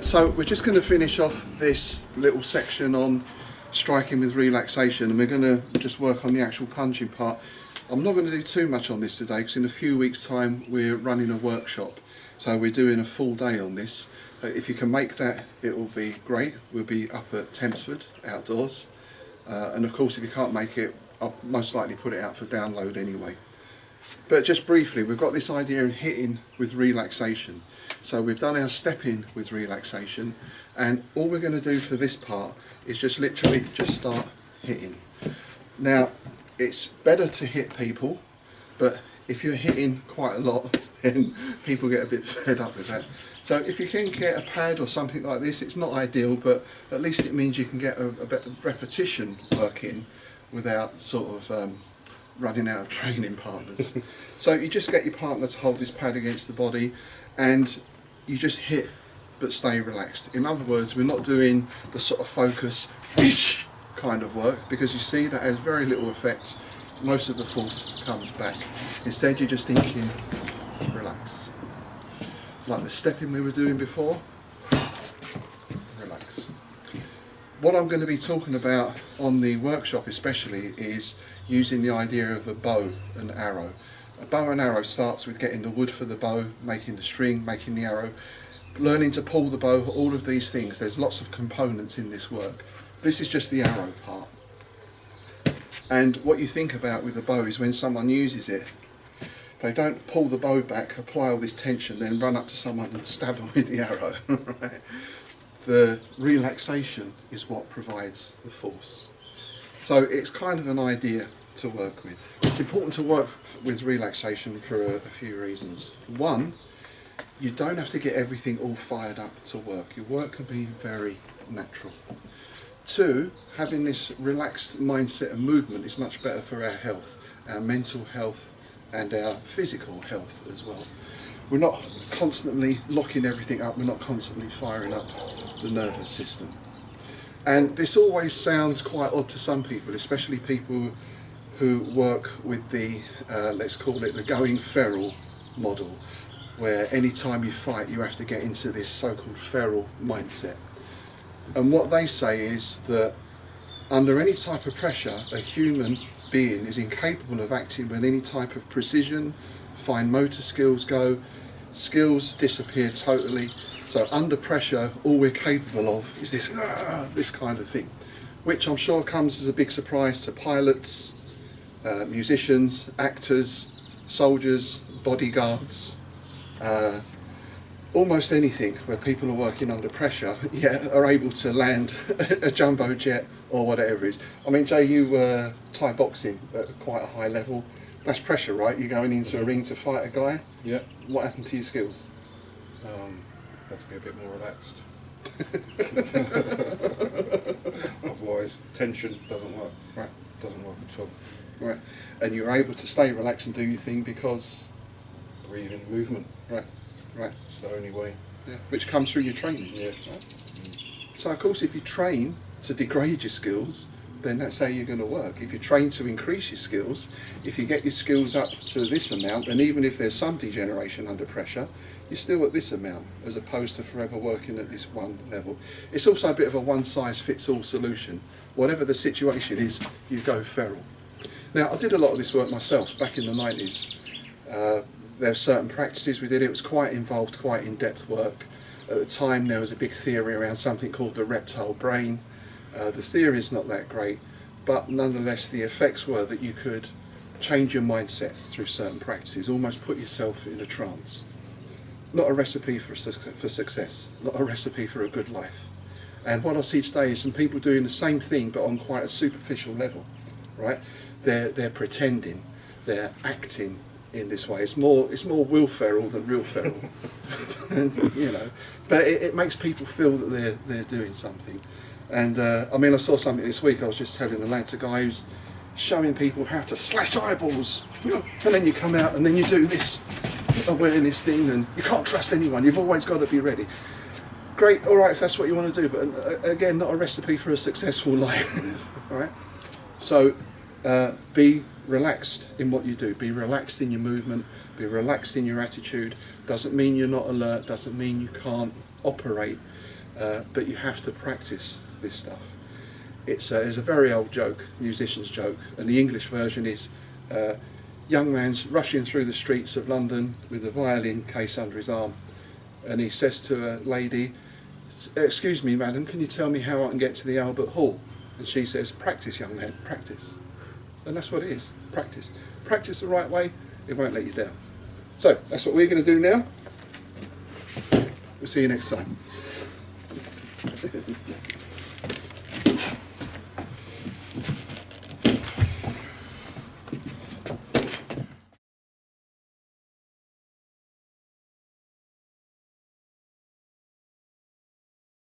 Right, so we're just going to finish off this little section on striking with relaxation, and we're going to just work on the actual punching part. I'm not going to do too much on this today because in a few weeks' time we're running a workshop, so we're doing a full day on this. If you can make that, it will be great. We'll be up at Tempsford outdoors, and of course if you can't make it, I'll most likely put it out for download anyway. But just briefly, we've got this idea of hitting with relaxation. So we've done our stepping with relaxation, and all we're going to do for this part is just literally just start hitting. Now, it's better to hit people, but if you're hitting quite a lot, then people get a bit fed up with that. So if you can get a pad or something like this, it's not ideal, but at least it means you can get a bit of repetition work in without sort of running out of training partners. So you just get your partner to hold this pad against the body and you just hit but stay relaxed. In other words, we're not doing the sort of focus kind of work, because you see that has very little effect. Most of the force comes back. Instead you're just thinking relax. Like the stepping we were doing before, relax. What I'm going to be talking about on the workshop especially is using the idea of a bow and arrow. A bow and arrow starts with getting the wood for the bow, making the string, making the arrow, learning to pull the bow, all of these things. There's lots of components in this work. This is just the arrow part. And what you think about with the bow is when someone uses it, they don't pull the bow back, apply all this tension, then run up to someone and stab them with the arrow. Right? The relaxation is what provides the force. So it's kind of an idea to work with. It's important to work with relaxation for a few reasons. One, you don't have to get everything all fired up to work. Your work can be very natural. Two, having this relaxed mindset and movement is much better for our health, our mental health and our physical health as well. We're not constantly locking everything up, we're not constantly firing up the nervous system. And this always sounds quite odd to some people, especially people who work with the, let's call it the going feral model, where any time you fight you have to get into this so-called feral mindset. And what they say is that under any type of pressure, a human being is incapable of acting with any type of precision, fine motor skills go, skills disappear totally. So under pressure, all we're capable of is this kind of thing, which I'm sure comes as a big surprise to pilots, musicians, actors, soldiers, bodyguards, almost anything where people are working under pressure, are able to land a jumbo jet or whatever it is. I mean, Jay, you Thai boxing at quite a high level. That's pressure, right? You're going into a ring to fight a guy. Yeah. What happened to your skills? Have to be a bit more relaxed. Otherwise, tension doesn't work. Right. Doesn't work at all. Right. And you're able to stay relaxed and do your thing because? Breathing, movement. Right. Right. It's the only way. Yeah. Which comes through your training. Yeah. Right? So of course, if you train to degrade your skills, then that's how you're going to work. If you train to increase your skills, if you get your skills up to this amount, then even if there's some degeneration under pressure, you're still at this amount, as opposed to forever working at this one level. It's also a bit of a one-size-fits-all solution. Whatever the situation is, you go feral. Now, I did a lot of this work myself back in the 90s. There were certain practices we did. It was quite involved, quite in-depth work. At the time, there was a big theory around something called the reptile brain. The theory is not that great, but nonetheless the effects were that you could change your mindset through certain practices, almost put yourself in a trance. Not a recipe for success, not a recipe for a good life. And what I see today is some people doing the same thing but on quite a superficial level, right? They're pretending, they're acting in this way. It's more Will Ferrell than real Ferrell, you know. But it makes people feel that they're doing something. And I mean, I saw something this week. I was just telling the lads, a guy who's showing people how to slash eyeballs, and then you come out and then you do this awareness thing, and you can't trust anyone. You've always got to be ready. Great, all right, if that's what you want to do, but again, not a recipe for a successful life. All right. So be relaxed in what you do. Be relaxed in your movement. Be relaxed in your attitude. Doesn't mean you're not alert. Doesn't mean you can't operate. but you have to practice this stuff. It's a very old joke, musician's joke, and the English version is young man's rushing through the streets of London with a violin case under his arm, and he says to a lady, "Excuse me, madam, can you tell me how I can get to the Albert Hall?" And she says, "Practice, young man, practice." And that's what it is, practice. Practice the right way, it won't let you down. So, that's what we're going to do now. We'll see you next time.